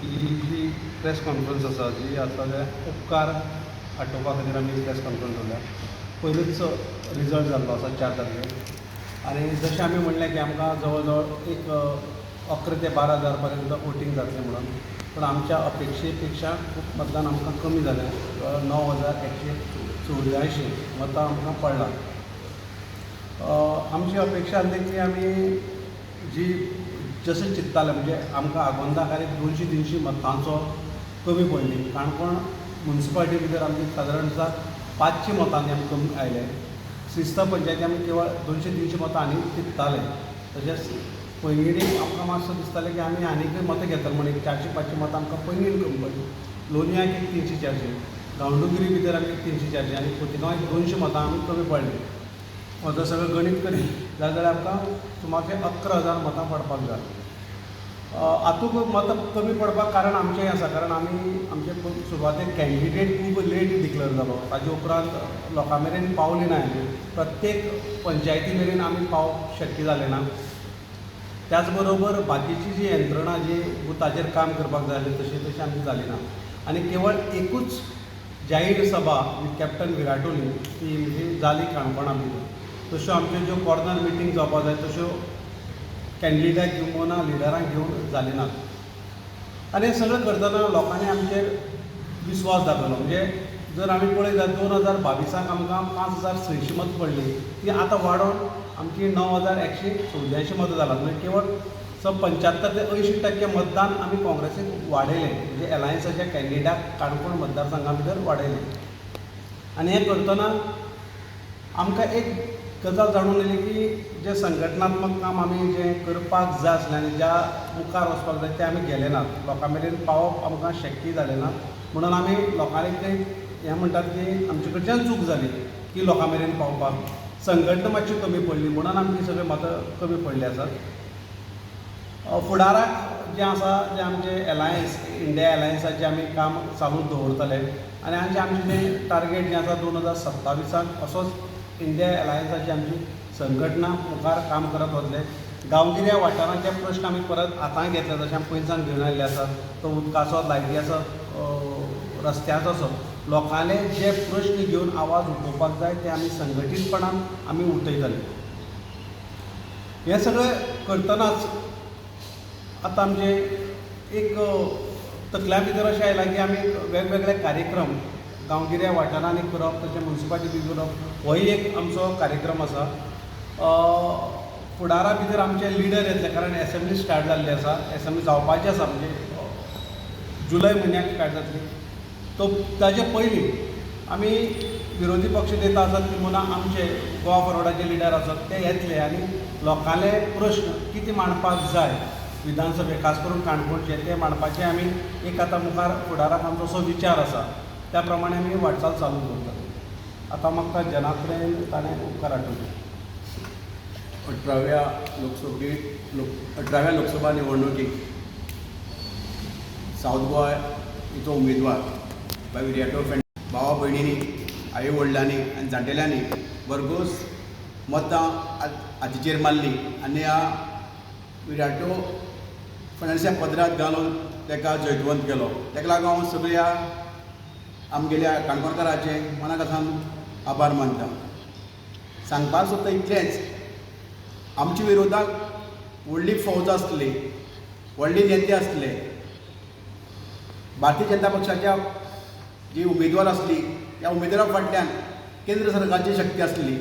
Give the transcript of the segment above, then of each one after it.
ही जी press conference आसा जी आसा ते उपकार आटोवपा खातीर आमी प्रेस कॉन्फरन्स दवरल्या. पयलींच रिजल्ट जाल्लो आसा 4 तारखेक आनी जशें आमी म्हणलें की आमकां जवळ जवळ एक 11 ते 12,000 पर्यंत वोटींग जातलें म्हणून, पूण आमच्या अपेक्षे पेक्षा खूब मतदान आमकां कमी जालें. 9,184 मतां आमकां पडलां. आमची अपेक्षा आसली की आमी जी जशें चिंत्ताले म्हणजे आमकां आगोंदाकार 200-300 मतांचो कमी पडली. काणकोण म्युनिसिपालिटी भितर आमची सादारणता 500 मतांनी आमी कमी आयले. श्रीस्थ पंचायती आमी केवळ 200-300 मतां आनी चिंत्ताले. तशेंच पैंगीणीक आमकां मातसो दिसतालें की आमी आनीकय मतां घेतले म्हणून एक 400-500 मतां आमकां पैंगीण कमी पडली. लोलयाक एक 300-400, गांवडोंगरी भितर आमी 300-400 आनी खोतिगांव 200 मतां आमी कमी पडली. जर सगळें गणीत करीत जाल्यार आमकां सुमार 11,000 मतां पडपाक जाय. हातूंत मतां कमी पडपाक कारण आमचें आसा, कारण आमी आमचे सुरवातेक कॅन्डिडेट खूब लेट डिक्लेअर जालो. ताजे उपरांत लोकां मेरेन पावली ना. प्रत्येक पंचायती मेरेन आमी पावप शक्य जालें ना. त्याच बरोबर बाकीची जी यंत्रणा जी बुथाचेर काम करपाक जाय तशी आमची जाली ना. आनी केवळ एकूच जाहीर सभा कॅप्टन विराटोली ती म्हणजे जाली काणकोणा भितर. तश्यो आमच्यो ज्यो कॉर्नर मिटींग जावपाक जाय तश्यो कॅन्डिडेटाक घेवन ना, लिडरांक घेवन जाली नात. आनी हें सगळें करतना लोकांनी आमचेर विस्वास दाखयलो. म्हणजे जर आमी पळयत जाल्यार 2022 आमकां 5,600 मतां पडली, ती आतां वाडोवन आमची 9,184 मतां जालात. म्हणजे केवळ 75 ते 80% मतदान आमी काँग्रेसीक वाडयलें. म्हणजे एलायन्साच्या कॅन्डिडेटाक काणकोण मतदारसंघा भितर वाडयलें. आनी हें करतना आमकां एक गजाल जाणून येयली की जें संघटनात्मक काम आमी जें करपाक जाय आसलें आनी ज्या मुखार वचपाक जाय तें आमी गेले नात. लोकां मेरेन पावप आमकां शक्य जालें ना. म्हणून आमी लोकांनी हें म्हणटात की आमचे कडच्यान चूक जाली की लोकां मेरेन पावपाक. संघटना मातशी कमी पडली म्हणून आमची सगळीं मतां कमी पडली आसात. फुडाराक जें आसा जें आमचें एलायन्स इंडिया एलायन्साचें आमी काम चालू दवरतले आनी आमचें जें टार्गेट जें आसा 2027 असोच इंडिया एलायन्साची आमची संघटना मुखार काम करत वतले. गांवगिऱ्या वाठारांचे प्रश्न आमी परत आतांय घेतले जशें आमी पयलींच्यान घेवन आयिल्ले आसात. तो उदकाचो, लायटीचो, रस्त्याचो असो लोकांले जे प्रश्न घेवन आवाज उठोवपाक जाय ते आमी संघटीतपणान आमी उठयतले. हें सगळें करतनाच आतां आमचे एक तकल्या भितर अशें आयलां की आमी वेगवेगळे कार्यक्रम गांवगिऱ्या वाठारांनी करप, तशें म्युनिसिपालिटी करप, होय एक आमचो कार्यक्रम आसा. फुडारा भितर आमचे लिडर येतले कारण एसेंब्ली स्टार्ट जाल्ली आसा. एसेंब्ली जावपाची आसा म्हणजे जुलय म्हयन्याक स्टार्ट जातली. ताचे पयलीं आमी विरोधी पक्ष नेता आसात ती म्हणून आमचे गोवा फॉरवर्डाचे लिडर आसात ते येतले आनी लोकांले प्रश्न कितें मांडपाक जाय विधानसभेक, खास करून काणकोणचे ते मांडपाचें आमी एक आतां मुखार फुडाराक आमचो असो विचार आसा. त्या प्रमाणे आमी वाटचाल चालू दवरतले. आतां म्हाका जनार्दन ताणें उपकार आठवले. 18व्या लोकसभा निवडणुकीक सावथ गोवा हिचो उमेदवार बाय विराटो भावा भयणींनी, आई वडिलांनी आनी जाण्टेल्यांनी भरघोस मतां हातीचेर मारली आनी ह्या विराटो फर्नांडिसा पदरांत घालून ताका जैतवंत केलो. ताका लागून हांव सगळ्या आमगेल्या काणकोणकारांचे मनाकसान आभार मानता. सांगपाक सोदता इतलेंच, आमच्या विरोधाक व्हडली फौज आसतली, व्हडले नेते आसतले. भारतीय जनता पक्षाच्या जी उमेदवार आसली त्या उमेदवारा फाटल्यान केंद्र सरकाराची शक्ती आसली,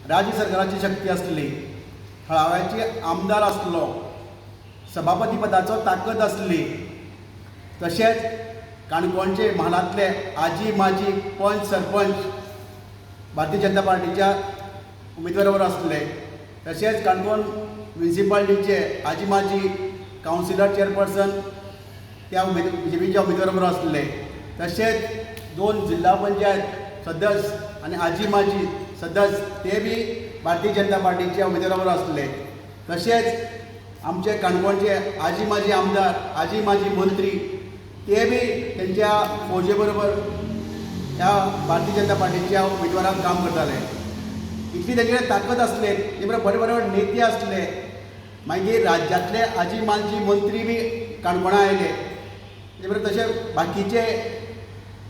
राज्य सरकाराची शक्ती आसली, थळाव्याचे आमदार आसलो, सभापती पदाचो ताकद आसली. तशेंच काणकोणचे म्हालांतले आजी माजी पंच सरपंच भारतीय जनता पार्टीच्या उमेदवारावर आसले. तशेंच काणकोण म्युनिसिपालिटीचे आजी माजी कावन्सिलर चेअरपर्सन त्या बीजेपीच्या उमेदवारावर आसले. तशेंच 2 जिल्हा पंचायत सदस्य आनी आजी माजी सदस्य ते बी भारतीय जनता पार्टीच्या उमेदवारावर आसले. तशेंच आमचे काणकोणचे आजी माजी आमदार, आजी माजी मंत्री ते बी त्यांच्या फौजे बरोबर ह्या भारतीय जनता पार्टीच्या उमेदवाराक काम करताले. इतली तेंचे ताकद आसले, ते बरोबर बरे बरे नेते आसले. मागीर राज्यांतले आजी माजी मंत्री बी काणकोणा आयले तेचे बरोबर तशे बाकीचे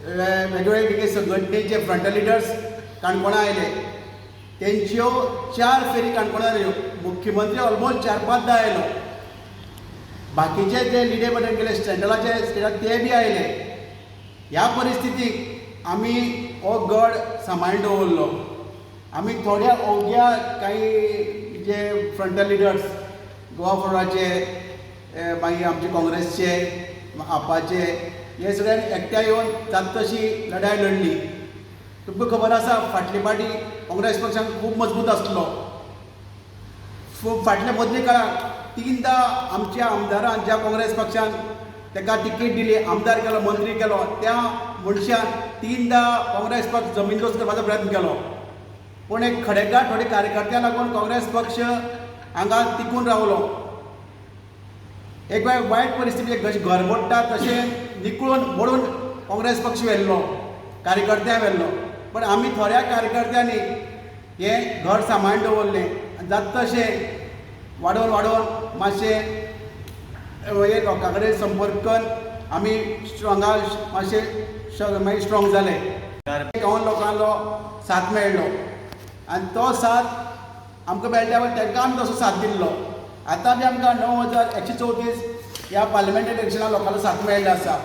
वेगवेगळे वेगळे संघटनेचे फ्रंटल लिडर्स काणकोणा आयले तेंच्यो 4 फेरी काणकोणा जाल्यो मुख्यमंत्री ऑलमोस्ट 4-5 आयलो बाकीचे जे लिडर बटन गेले सेंट्रलाचे स्टेटाक ते बी आयले ह्या परिस्थितीक आमी हो गड सांबाळून दवरलो आमी थोड्या अवघ्या काही जे फ्रंटल लिडर्स गोवा फॉरवर्डाचे मागीर आमचे काँग्रेसचे आपाचे हे सगळ्यांनी एकट्या येवन जाता तशी लढाई लढली तुमकां खबर आसा फाटले फाटी काँग्रेस पक्षान खूब मजबूत आसलो फाटल्या मदले काळाक 3दा आमच्या आमदारान ज्या काँग्रेस पक्षान ताका तिकेट दिली आमदार केलो मंत्री केलो त्या मनशान 3दा काँग्रेस पक्ष जमीनदोस्त करपाचो प्रयत्न केलो पूण एक खडेकार थोडे कार्यकर्त्यांक लागून काँग्रेस पक्ष हांगा टिकून रावलो एक वेळ वायट परिस्थिती जशी घर मोडटा तशें निकळून मोडून काँग्रेस पक्ष व्हेल्लो कार्यकर्त्यांक व्हेल्लो पण आमी थोड्या कार्यकर्त्यांनी हें घर सांबाळून दवरलें आनी जाता तशें वाडोवन मातशें हे लोकां कडेन संपर्क करून आमी स्ट्रॉंगा मातशें मागीर स्ट्रॉंग जाले गांवांत लोकांलो साथ मेळ्ळो आनी तो साथ आमकां मेळटा तांकां आमी तसो साथ दिल्लो आतां बी आमकां 9134 ह्या पार्लिमेंट इलेक्शनाक लोकांचो साथ मेळ्ळो आसा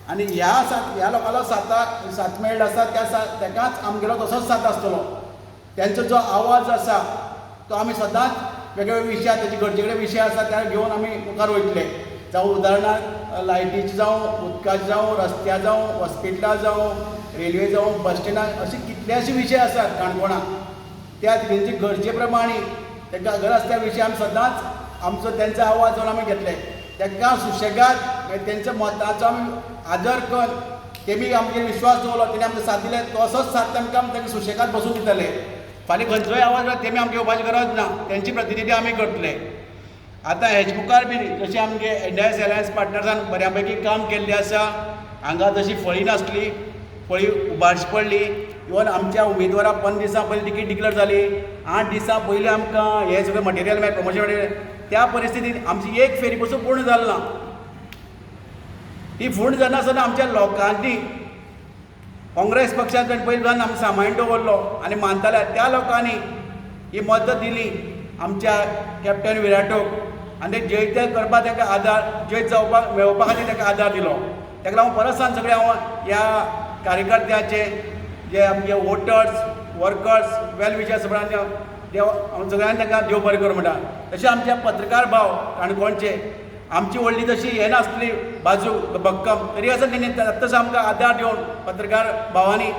आनी ह्या लोकांलो साथ मेळ्ळो आसा ताकाच आमगेलो तसोच साथ आसतलो तेंचो जो आवाज आसा तो आमी सदांच वेगवेगळे विशय तेजे गरजेचे विशय आसा ते घेवन आमी मुखार वयतले जावं उदाहरणार्थ लायटीचे जावं उदकाचे जावं रस्त्या जावं हॉस्पिटलां जावं रेल्वे जावं बस स्टँडां अशे कितलेशे विशय आसात काणकोणाक त्या तेंचे गरजे प्रमाणे तांकां गरज आसा त्या विशय आमी सदांच आमचो तेंचो आवाज जावन आमी घेतले तांकां सुशेगाद तेंच्या मताचो आमी आदर करून तेमी आमचेर विश्वास दवरलो तेणी आमकां साथ दिले तसोच साथ तांकां सुशेगाद बसून दितले फाल्यां खंयचोय आवाज तेमी आमकां येवपाची गरज ना तेंची प्रतिनिधी आमी करतले आतां हेजे मुखार बी जशें आमगे इंडियन एलायन्स पार्टनर्सान बऱ्या पैकी काम केल्लें आसा हांगा तशी फळी नासली फळी उबारची पडली इवन आमच्या उमेदवाराक 15 दिसां पयलीं टिकेट डिक्लेअर जाली 8 दिसां पयलीं आमकां हें सगळें मटेरियल मेळ्ळें प्रमोशन मटेरियल त्या परिस्थितींत आमची एक फेरी पसून पूर्ण जाली ना ती पूर्ण जायनासतना आमच्या लोकांनी काँग्रेस पक्षान पयलीं आमी सांबाळून दवरलो आनी मानताले त्या लोकांनी ही मदत दिली आमच्या कॅप्टन विराटोक आनी ते जैत करपाक ताका आदार जैत जावपाक मेळोवपा खातीर ताका आदार दिलो ताका लागून परत सांग सगळे हांव ह्या कार्यकर्त्याचे जे आमचे वोटर्स वर्कर्स वेल विशर्स सगळ्यांनी तांकां देव बरें करूं म्हणटा तशें आमचे पत्रकार भाव काणकोणचे आमची व्हडली तशी हें नासली बाजू भक्कम तरी आसा तेणी तसो आमकां आदार दिवन पत्रकार भावांनी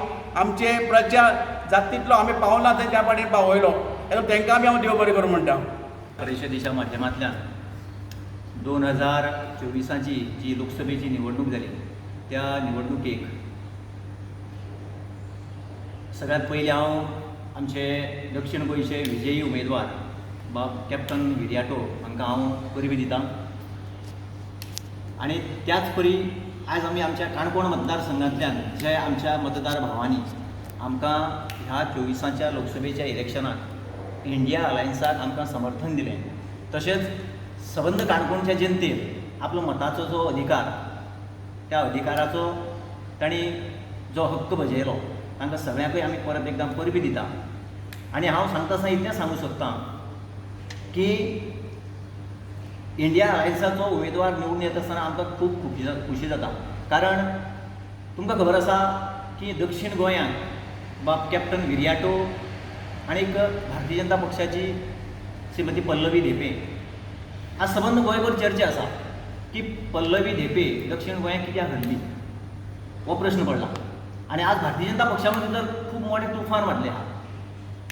आमचे प्रचार जाता तितलो आमी पावना थंय त्या पाटीर पावयलो तांकां आमी हांव देव बरें करूं म्हणटा परिशदेच्या माध्यमांतल्यान 2024ची जी लोकसभेची निवडणूक जाली त्या निवडणुकेक सगळ्यांत पयलीं हांव आमचे दक्षिण गोंयचे विजयी उमेदवार बाब कॅप्टन विर्याटो हांकां हांव परबी दितां आनी त्याच परी आयज आमी आमच्या काणकोण मतदारसंघांतल्यान जे आमच्या मतदार भावांनी आमकां ह्या 24च्या लोकसभेच्या इलेक्शनाक इंडिया अलायन्साक आमकां समर्थन दिलें तशेंच सबंद काणकोणच्या जनतेन आपलो मताचो जो अधिकार त्या अधिकाराचो तांणी जो हक्क बजयलो तांकां सगळ्यांकूय आमी परत एकदां परबी दिता आनी हांव सांगता आसतना इतलें सांगूं सोदतां की इंडिया अलायन्साचो उमेदवार निवडून येता आसतना आमकां खूब खुशी जाता कारण तुमकां खबर आसा की दक्षिण गोंयांत बाब कॅप्टन विर्याटो आनीक भारतीय जनता पक्षाची श्रीमती पल्लवी धेपे आज सबंद गोंयभर चर्चा आसा की पल्लवी धेपे दक्षिण गोंयांत कित्याक हरली हो प्रश्न पडला आनी आज भारतीय जनता पक्षा मदीं तर खूब मोठें तुफान वाडलें आहा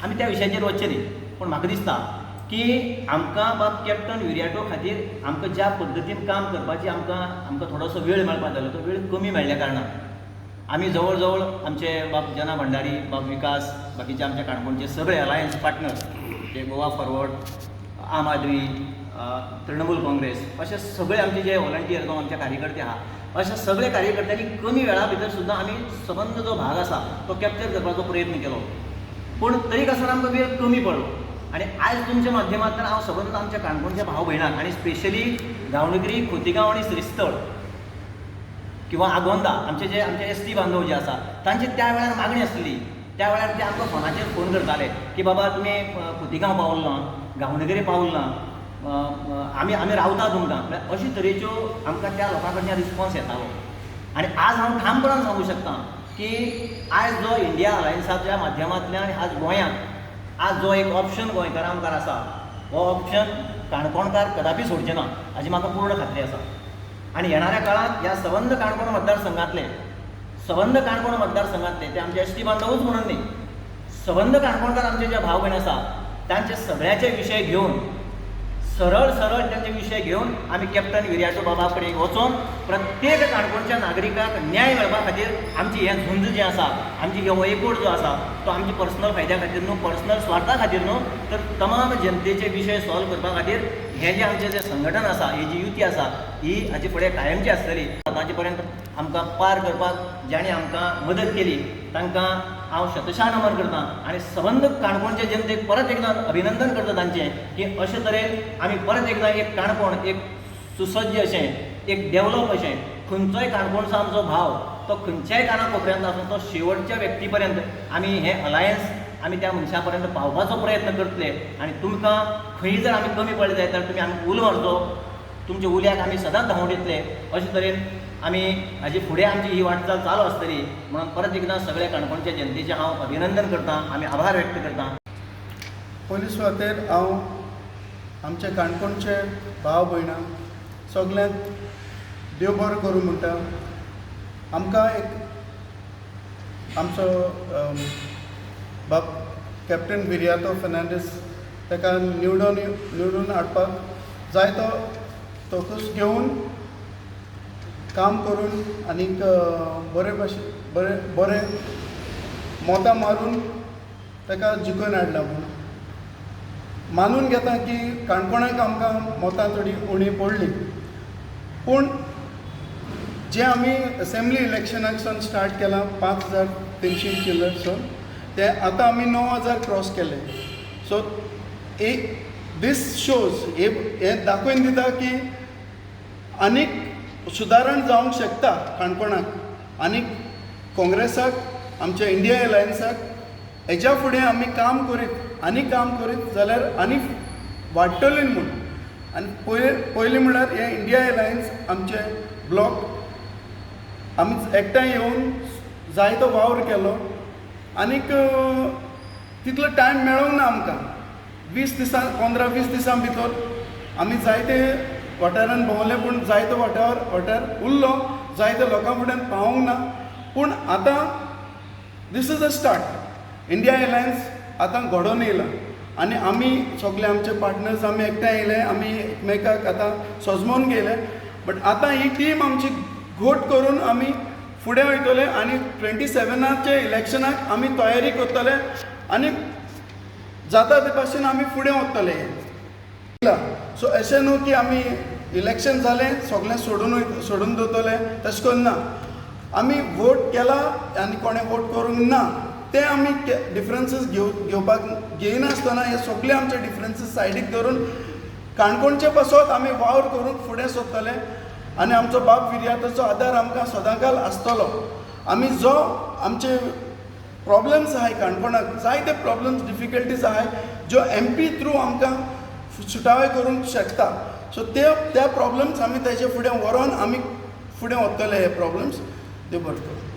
आमी त्या विशयाचेर वचचे न्ही पूण म्हाका दिसता की आमकां बाब कॅप्टन विर्याटो खातीर आमकां ज्या पद्दतीन काम करपाची आमकां थोडोसो वेळ मेळपाक जालो तो वेळ कमी मेळ्ळ्या कारणान आमी जवळ जवळ आमचे बाब जना भंडारी बाब विकास बाकीचे आमच्या काणकोणचे सगळे अलायन्स पार्टनर्स जे गोवा फॉरवर्ड आम आदमी तृणमूल काँग्रेस अशे सगळे आमचे जे व्हॉलंटियर जावं आमचे कार्यकर्ते आहा अशा सगळे कार्यकर्त्यांनी कमी वेळा भितर सुद्दां आमी सबंद जो भाग आसा तो कॅप्चर करपाचो प्रयत्न केलो पूण तरीक आसतना आमकां वेळ कमी पडलो आणि आज तुमच्या माध्यमांतल्यान हांव सबंद आमच्या काणकोणच्या भाव भयणांक आणि स्पेशली गांवडोंगरी, खोतीगांव आणि श्रीस्थळ किंवा आगोंदा आमचे एसटी बांधव जे आसा तांची त्या वेळार मागणी आसली. त्या वेळार ते आमकां फोनाचेर फोन करताले की बाबा तुमी खोतीगांव पावल ना, गांवडोंगरी पावल ना, आमी रावता तुमकां. म्हळ्यार अशे तरेच्यो आमकां त्या लोकां कडच्यान रिस्पॉन्स येतालो. आनी आज हांव ठामपणान सांगूं शकता की आज जो इंडिया अलायन्साच्या माध्यमांतल्यान आज गोंयांत आज जो एक ऑप्शन गोंयकारां मुखार आसा, हो ऑप्शन काणकोणकार कदापी सोडचे ना हाची म्हाका पूर्ण खात्री आसा. आनी येणाऱ्या काळात ह्या सबंद काणकोण मतदारसंघातले ते आमचे एसटी बांधवूच म्हणून न्ही, सबंद काणकोणकार आमचे जे भाव भयण आसा तांचे सगळ्याचे विशय घेवन सरळ त्यांचे विशय घेवन आमी कॅप्टन विर्याटो बाबा कडेन वचोन प्रत्येक काणकोणच्या नागरिकाक न्याय मेळपा खातीर आमची हें झुंज जें आसा, आमची हो एकवट जो आसा तो आमची पर्सनल फायद्या खातीर न्हू, पर्सनल स्वार्था खातीर न्हू, तर तमाम जनतेचे विशय सॉल्व करपा खातीर हें जें आमचें जें संघटन आसा, ही जी युती आसा ही हाचे फुडें कायमची आसतली. आतांचे पर्यंत आमकां पार करपाक ज्यांनी आमकां मदत केली तांकां हांव शतशा नमन करतां आणि सबंद काणकोणचे जनतेक परत एकदा अभिनंदन करता तांचें की अशे तरेन आमी परत एकदा एक काणकोण एक सुसज्ज अशें एक डेव्हलप अशें खंयचोय काणकोणचो आमचो भाव तो खंयच्याय कानाकोपऱ्यांत आसूं तो शेवटच्या व्यक्ती पर्यंत आमी हें अलायन्स आमी त्या मनशा पर्यंत पावपाचो प्रयत्न करतले. आनी तुमकां खंय जर आमी कमी पडले जाल्यार तुमी आमकां उलो मारचो, तुमच्या उल्याक आमी सदांच धांवून दितले. अशे तरेन आमी हाजे फुडें आमची ही वाटचाल चालू आसतली. म्हणून परत एकदां सगळ्या काणकोणच्या जनतेचें हांव अभिनंदन करतां, आमी आभार व्यक्त करतां. पयले सुवातेर हांव आमचे काणकोणचे भाव भयणां सगल्यांक देव बरो करूं म्हणटा. आमकां एक आमचो बाब कॅप्टन विर्याटो फर्नांडीस ताका निवडून हाडपाक जाय तो तोखूस घेवन काम करून आनीक बरें मोतां मारून ताका जिखून हाडला म्हणून मानून घेता की काणकोणाक आमकां मोतां थोडी उणी पडली. पूण जे आमी असेंब्ली इलेक्शनाक सावन स्टार्ट केलां 5,300 चिल्लरसून ते आतां आमी 9,000 क्रॉस केले. सो दीस शोज हे दाखोवन दिता की आनीक सुदारण जावंक शकता काणकोणाक. आनीक काँग्रेसाक आमच्या इंडिया अलायन्साक हेच्या फुडें आमी काम करीत जाल्यार आनी वाडटलीं म्हूण. आनी पयलीं म्हणल्यार हे इंडिया अलायन्स आमचे ब्लॉक आमी एकठांय येवन जायतो वावर केलो. आनीक तितलो टायम मेळोंक ना आमकां. 15-20 दिसां भितर आमी जायते वाठारांत भोंवले पूण जायतो वाठार उरलो, जायते लोकां फुड्यान पावूंक ना. पूण आतां this is a start. India alliance आतां घडोवन येयला आनी आमी सगळे आमचे पार्टनर्स आमी एकठांय येयले, आमी एकमेकाक आतां सोजमोवन गेले. बट आतां ही टीम आमची घोट करून आमी फुडें वयतले आनी 27चे इलेक्शनाक आमी तयारी करतले आनी जाता ते भाशेन आमी फुडें वतले. सो अशें न्हू की आमी इलेक्शन जालें सगळें सोडून दवरतले, तशें करून ना. आमी वोट केला आनी कोणें वोट करूंक ना ते आमी डिफरन्सीस घेवपाक घेयनासतना हे सगळे आमचे डिफरन्सीस सायडीक दवरून काणकोणचे पासत आमी वावर करून फुडें सरतले. आनी आमचो बाब विर्याटोचो आदार आमकां सदांकाल आसतलो. आमी जो आमचे प्रॉब्लम्स आहाय काणकोणाक, जायते प्रॉब्लम्स डिफिकल्टीज आहाय ज्यो MP थ्रू आमकां सुटावे करूंक शकता. सो त्या प्रॉब्लम्स आमी तेजे फुडें व्हरोन आमी फुडें वतले हे प्रॉब्लम्स. देव बरें करूं.